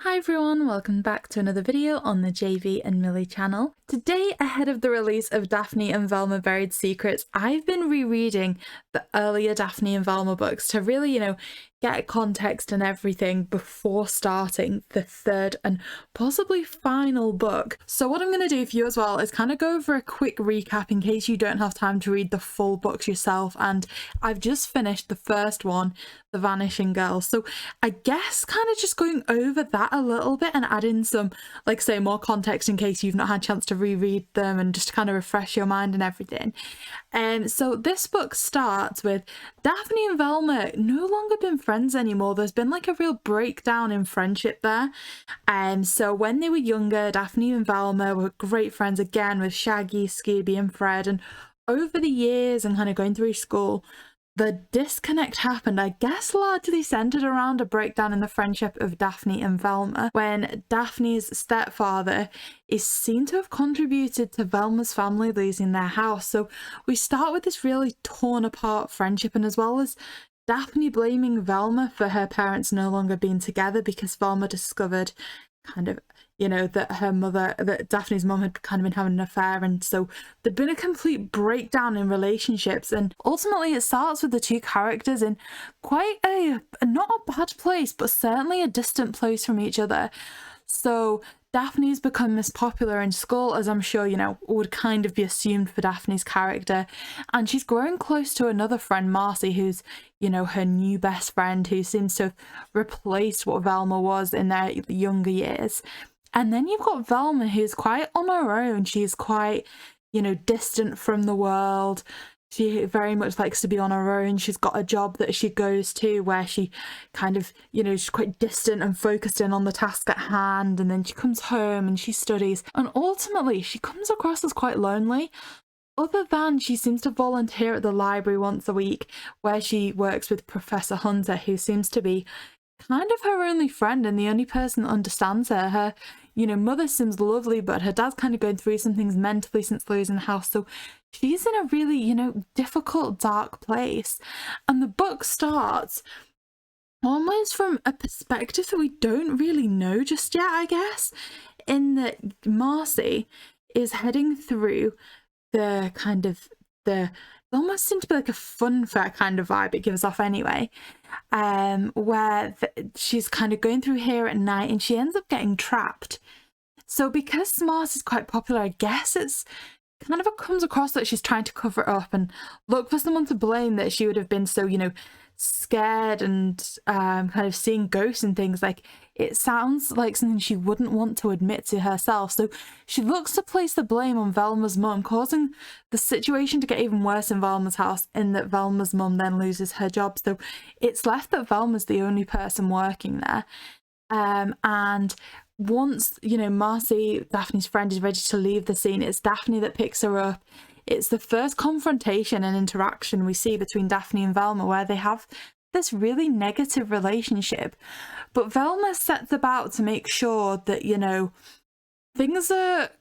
Hi everyone, welcome back to another video on the JV and Millie channel. Today, ahead of the release of Daphne and Velma Buried Secrets, I've been rereading the earlier Daphne and Velma books to really, get context and everything before starting the third and possibly final book. So what I'm going to do for you as well is kind of go over a quick recap in case you don't have time to read the full books yourself. And I've just finished the first one, The Vanishing Girl. So I guess kind of just going over that a little bit and adding some, like say, more context in case you've not had a chance to reread them and just to kind of refresh your mind and everything. So this book starts with Daphne and Velma no longer been friends anymore. There's been like a real breakdown in friendship there. So when they were younger, Daphne and Velma were great friends again with Shaggy, Scooby and Fred. And over the years and kind of going through school, the disconnect happened, I guess, largely centered around a breakdown in the friendship of Daphne and Velma, when Daphne's stepfather is seen to have contributed to Velma's family losing their house. So we start with this really torn apart friendship, and as well as Daphne blaming Velma for her parents no longer being together because Velma discovered kind of that Daphne's mum had kind of been having an affair, and so there'd been a complete breakdown in relationships. And ultimately it starts with the two characters in quite a not a bad place, but certainly a distant place from each other. So Daphne's become Miss Popular in school, as I'm sure would kind of be assumed for Daphne's character, and she's growing close to another friend, Marcy, who's her new best friend, who seems to have replaced what Velma was in their younger years. And then you've got Velma, who's quite on her own. She's quite, distant from the world. She very much likes to be on her own. She's got a job that she goes to where she kind of, she's quite distant and focused in on the task at hand. And then she comes home and she studies. And ultimately, she comes across as quite lonely. Other than she seems to volunteer at the library once a week, where she works with Professor Hunter, who seems to be kind of her only friend and the only person that understands her. Her, mother seems lovely, but her dad's kind of going through some things mentally since losing the house. So she's in a really, difficult, dark place. And the book starts almost from a perspective that we don't really know just yet, I guess, in that Marcy is heading through the kind of it almost seems to be like a fun fair kind of vibe it gives off anyway, where she's kind of going through here at night and she ends up getting trapped. So because Smart is quite popular, I guess it's kind of comes across that she's trying to cover it up and look for someone to blame, that she would have been so scared and kind of seeing ghosts and things. Like, it sounds like something she wouldn't want to admit to herself. So she looks to place the blame on Velma's mum, causing the situation to get even worse in Velma's house, in that Velma's mum then loses her job. So it's left that Velma's the only person working there. And once, Marcy, Daphne's friend, is ready to leave the scene, it's Daphne that picks her up. It's the first confrontation and interaction we see between Daphne and Velma, where they have this really negative relationship. But Velma sets about to make sure that, things are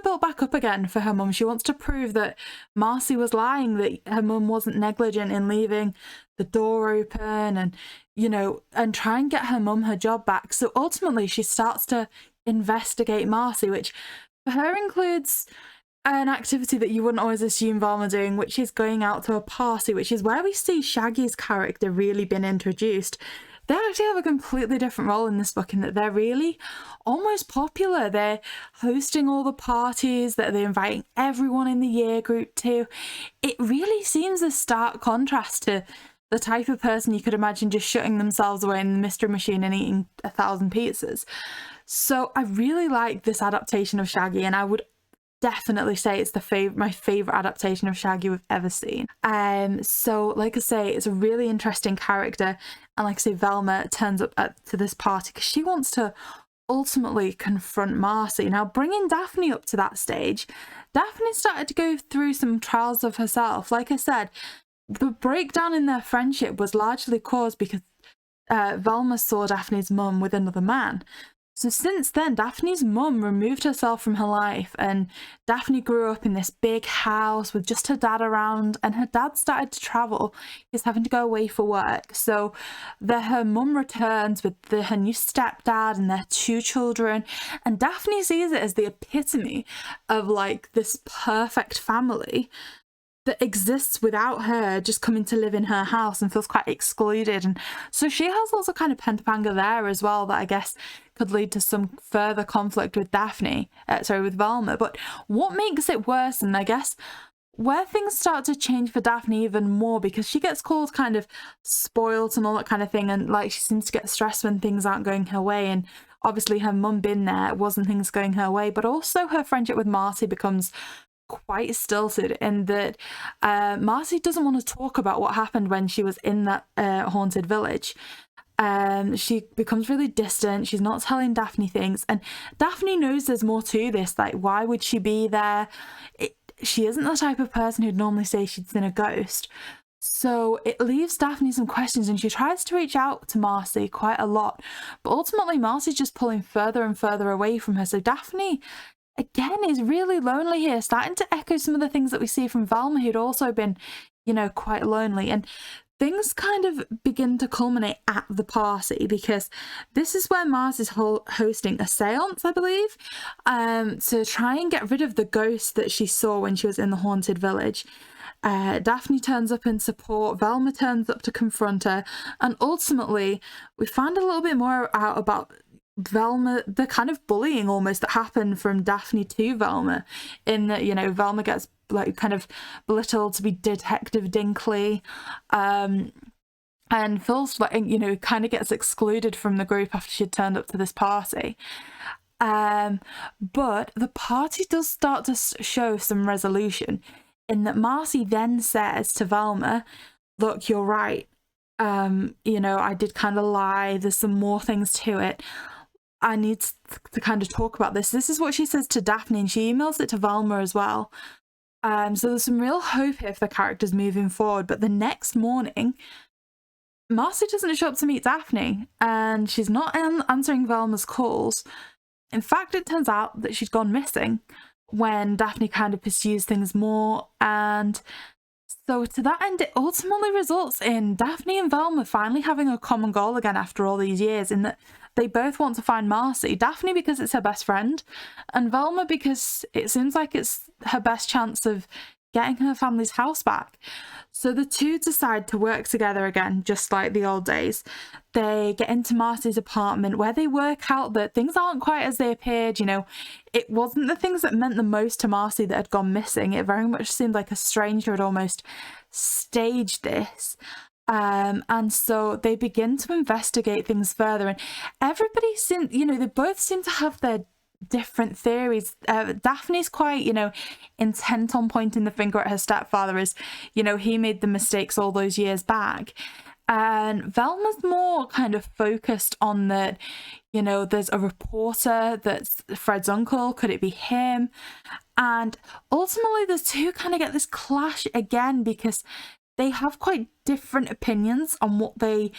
built back up again for her mum. She wants to prove that Marcy was lying, that her mum wasn't negligent in leaving the door open, and, and try and get her mum her job back. So ultimately she starts to investigate Marcy, which for her includes an activity that you wouldn't always assume Velma doing, which is going out to a party, which is where we see Shaggy's character really been introduced. They actually have a completely different role in this book, in that they're really almost popular. They're hosting all the parties, that they're inviting everyone in the year group to. It really seems a stark contrast to the type of person you could imagine just shutting themselves away in the mystery machine and eating 1,000 pizzas. So I really like this adaptation of Shaggy, and I would definitely say it's my favorite adaptation of Shaggy we've ever seen. So like I say, it's a really interesting character, and like I say, Velma turns up to this party because she wants to ultimately confront Marcy. Now, bringing Daphne up to that stage, Daphne started to go through some trials of herself. Like I said, the breakdown in their friendship was largely caused because Velma saw Daphne's mum with another man. So since then, Daphne's mum removed herself from her life, and Daphne grew up in this big house with just her dad around, and her dad started to travel. He's having to go away for work. So her mum returns with her new stepdad and their 2 children, and Daphne sees it as the epitome of like this perfect family that exists without her just coming to live in her house, and feels quite excluded. And so she has lots of kind of pent-up anger there as well, that I guess could lead to some further conflict with with Velma. But what makes it worse, and I guess where things start to change for Daphne even more, because she gets called kind of spoilt and all that kind of thing, and like she seems to get stressed when things aren't going her way, and obviously her mum been there, wasn't things going her way, but also her friendship with Marcy becomes quite stilted in that Marcy doesn't want to talk about what happened when she was in that haunted village. She becomes really distant. She's not telling Daphne things, and Daphne knows there's more to this. Like, why would she be there? She isn't the type of person who'd normally say she'd seen a ghost. So it leaves Daphne some questions, and she tries to reach out to Marcy quite a lot, but ultimately Marcy's just pulling further and further away from her. So Daphne again is really lonely here, starting to echo some of the things that we see from Velma, who'd also been, quite lonely. And things kind of begin to culminate at the party, because this is where Mars is hosting a seance, I believe, to try and get rid of the ghost that she saw when she was in the haunted village. Daphne turns up in support, Velma turns up to confront her, and ultimately we find a little bit more out about Velma, the kind of bullying almost that happened from Daphne to Velma, in that, Velma gets like kind of belittled to be Detective Dinkley, and feels like, kind of gets excluded from the group after she turned up to this party. But the party does start to show some resolution, in that Marcy then says to Velma, look, you're right, I did kind of lie, there's some more things to it, I need to kind of talk about this. This is what she says to Daphne, and she emails it to Velma as well. So there's some real hope here for the characters moving forward. But the next morning, Marcy doesn't show up to meet Daphne, and she's not answering Velma's calls. In fact, it turns out that she's gone missing when Daphne kind of pursues things more. And so to that end, it ultimately results in Daphne and Velma finally having a common goal again after all these years, in that they both want to find Marcy. Daphne because it's her best friend, and Velma because it seems like it's her best chance of getting her family's house back. So the two decide to work together again, just like the old days. They get into Marcy's apartment, where they work out that things aren't quite as they appeared. It wasn't the things that meant the most to Marcy that had gone missing. It very much seemed like a stranger had almost staged this. And so they begin to investigate things further, and everybody seems, they both seem to have their different theories. Daphne's quite, intent on pointing the finger at her stepfather as, he made the mistakes all those years back. And Velma's more kind of focused on that, there's a reporter that's Fred's uncle, could it be him? And ultimately the two kind of get this clash again, because they have quite different opinions on what they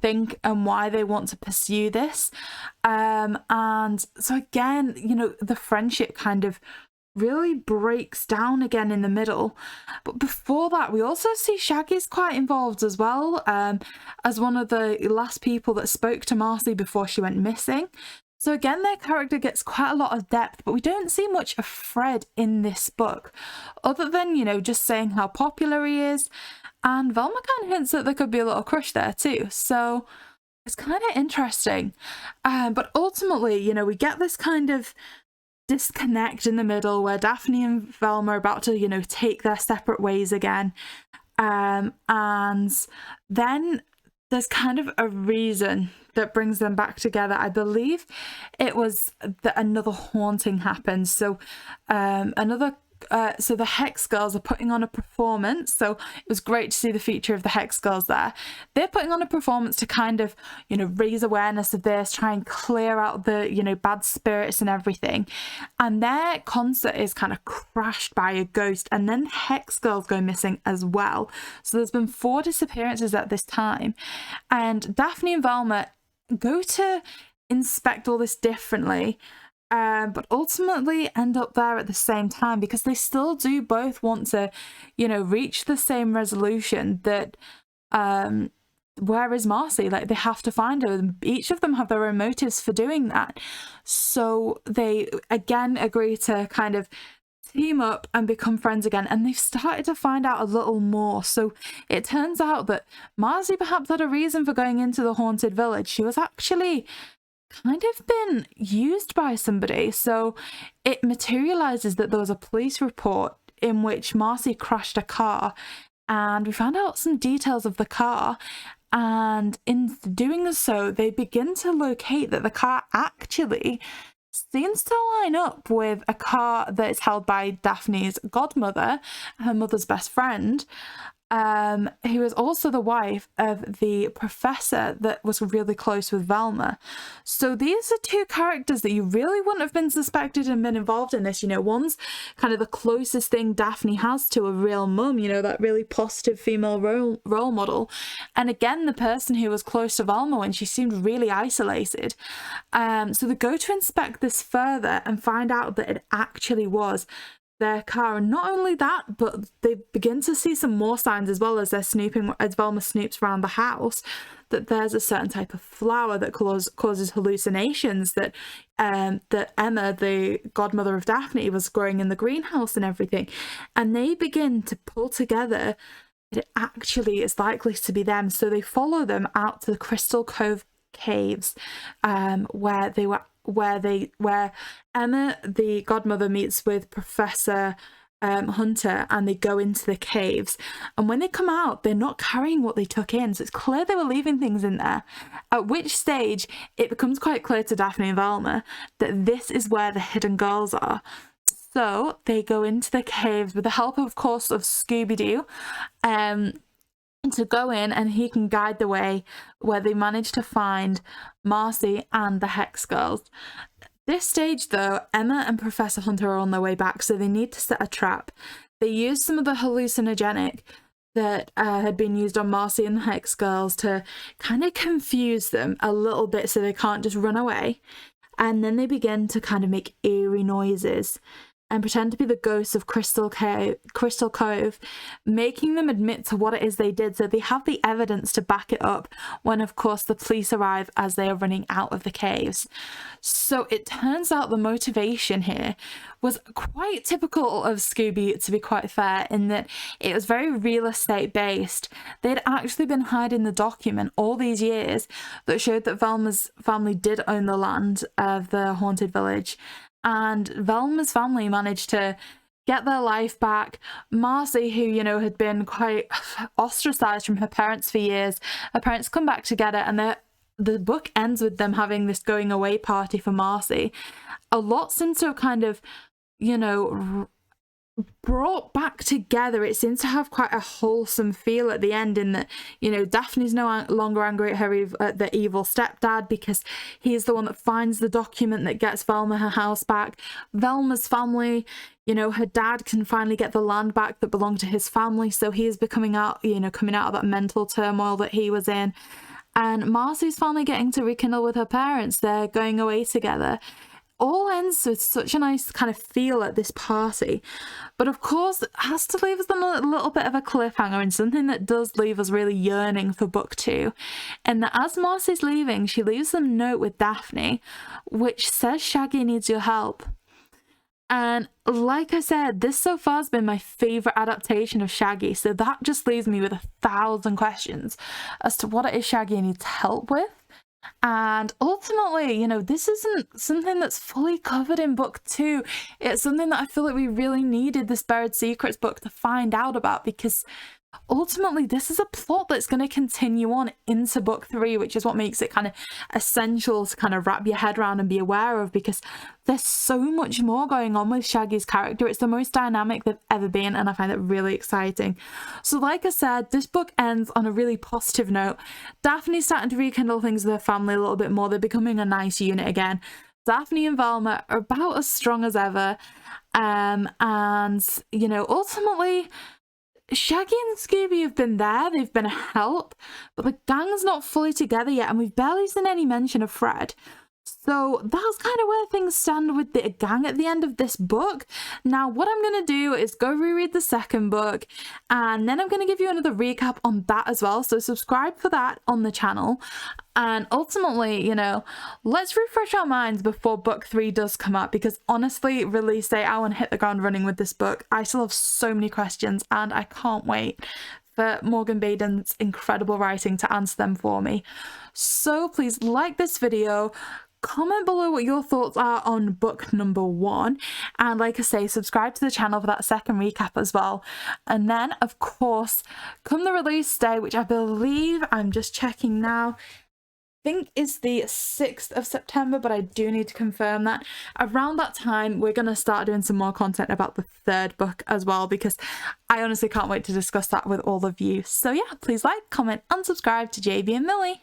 think and why they want to pursue this. And so again, the friendship kind of really breaks down again in the middle. But before that, we also see Shaggy's quite involved as well, as one of the last people that spoke to Marcy before she went missing. So again, their character gets quite a lot of depth, but we don't see much of Fred in this book, other than, just saying how popular he is. And Velma kind of hints that there could be a little crush there too. So it's kind of interesting. But ultimately, we get this kind of disconnect in the middle where Daphne and Velma are about to, take their separate ways again. And then there's kind of a reason that brings them back together. I believe it was that another haunting happened. So so the Hex Girls are putting on a performance. So it was great to see the feature of the Hex Girls there. They're putting on a performance to kind of, raise awareness of this, try and clear out the, bad spirits and everything. And their concert is kind of crashed by a ghost, and then Hex Girls go missing as well. So there's been 4 disappearances at this time. And Daphne and Velma go to inspect all this differently, but ultimately end up there at the same time, because they still do both want to, you know, reach the same resolution that where is Marcy? Like, they have to find her. Each of them have their own motives for doing that. So they again agree to kind of team up and become friends again, and they've started to find out a little more. So it turns out that Marcy perhaps had a reason for going into the haunted village. She was actually kind of been used by somebody. So it materializes that there was a police report in which Marcy crashed a car, and we found out some details of the car. And in doing so, they begin to locate that the car actually seems to line up with a car that is held by Daphne's godmother, her mother's best friend, who is also the wife of the professor that was really close with Velma. So these are two characters that you really wouldn't have been suspected and been involved in this. You know, one's kind of the closest thing Daphne has to a real mum, you know, that really positive female role model. And again, the person who was close to Velma when she seemed really isolated. So they go to inspect this further and find out that it actually was their car. And not only that, but they begin to see some more signs as well as they're snooping, as Velma snoops around the house, that there's a certain type of flower that causes hallucinations, that that Emma, the godmother of Daphne, was growing in the greenhouse and everything. And they begin to pull together that it actually is likely to be them. So they follow them out to the Crystal Cove caves, where Emma, the godmother, meets with Professor Hunter, and they go into the caves. And when they come out, they're not carrying what they took in, so it's clear they were leaving things in there. At which stage it becomes quite clear to Daphne and Velma that this is where the hidden girls are. So they go into the caves with the help, of course, of Scooby-Doo, to go in, and he can guide the way, where they manage to find Marcy and the Hex Girls. This stage, though, Emma and Professor Hunter are on their way back, so they need to set a trap. They use some of the hallucinogenic that had been used on Marcy and the Hex Girls to kind of confuse them a little bit so they can't just run away. And then they begin to kind of make eerie noises and pretend to be the ghosts of Crystal Cove, making them admit to what it is they did, so they have the evidence to back it up when, of course, the police arrive as they are running out of the caves. So it turns out the motivation here was quite typical of Scooby, to be quite fair, in that it was very real estate based. They'd actually been hiding the document all these years that showed that Velma's family did own the land of the haunted village, and Velma's family managed to get their life back. Marcy, who, you know, had been quite ostracized from her parents for years, her parents come back together, and the book ends with them having this going away party for Marcy. A lot seems to have kind of, you know, brought back together. It seems to have quite a wholesome feel at the end, in that, you know, Daphne's no longer angry at the evil stepdad, because he's the one that finds the document that gets Velma her house back. Velma's family, you know, her dad can finally get the land back that belonged to his family, so he is coming out of that mental turmoil that he was in. And Marcy's finally getting to rekindle with her parents. They're going away together. All ends with such a nice kind of feel at this party. But of course, it has to leave us on a little bit of a cliffhanger, and something that does leave us really yearning for book 2. And that as Marcy's leaving, she leaves a note with Daphne, which says, "Shaggy needs your help." And like I said, this so far has been my favourite adaptation of Shaggy, so that just leaves me with 1,000 questions as to what it is Shaggy needs help with. And ultimately, you know, this isn't something that's fully covered in book 2. It's something that I feel like we really needed this Buried Secrets book to find out about, because ultimately this is a plot that's going to continue on into book 3, which is what makes it kind of essential to kind of wrap your head around and be aware of, because there's so much more going on with Shaggy's character. It's the most dynamic they've ever been, and I find it really exciting. So like I said, this book ends on a really positive note. Daphne's starting to rekindle things with her family a little bit more. They're becoming a nice unit again. Daphne and Velma are about as strong as ever, and you know, ultimately Shaggy and Scooby have been there, they've been a help, but the gang's not fully together yet, and we've barely seen any mention of Fred. So that's kind of where things stand with the gang at the end of this book. Now, what I'm going to do is go reread the second book, and then I'm going to give you another recap on that as well. So subscribe for that on the channel. And ultimately, you know, let's refresh our minds before book 3 does come out, because honestly, release day, I want to hit the ground running with this book. I still have so many questions and I can't wait for Morgan Baden's incredible writing to answer them for me. So please like this video, comment below what your thoughts are on book number 1, and like I say, subscribe to the channel for that second recap as well. And then of course, come the release day, which I believe, I'm just checking now, I think is the 6th of September, but I do need to confirm that. Around that time, we're going to start doing some more content about the third book as well, because I honestly can't wait to discuss that with all of you. So yeah, please like, comment and subscribe to JV and Millie.